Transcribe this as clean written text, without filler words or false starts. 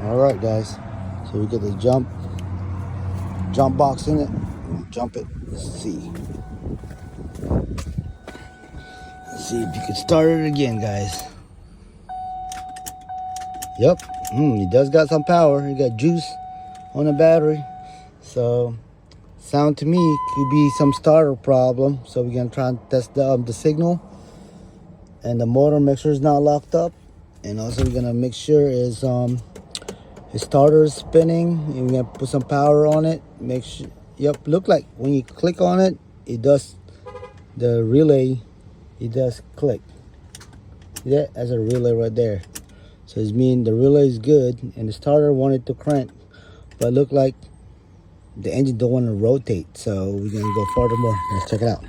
All right, guys. So we get the jump box in it. Jump it. Let's see. Let's see if you can start it again, guys. Yep. It does got some power. You got juice on the battery. So sound to me could be some starter problem. So we're gonna try and test the signal. And the motor, make sure it's not locked up. And also we're gonna make sure his starter is spinning. And we're gonna put some power on it. Make sure. Yep. Look like when you click on it, it does. The relay, it does click. See that? That's a relay right there. So it's mean the relay is good, and the starter wanted to crank, but it looked like the engine don't want to rotate. So we're gonna go further more. Let's check it out.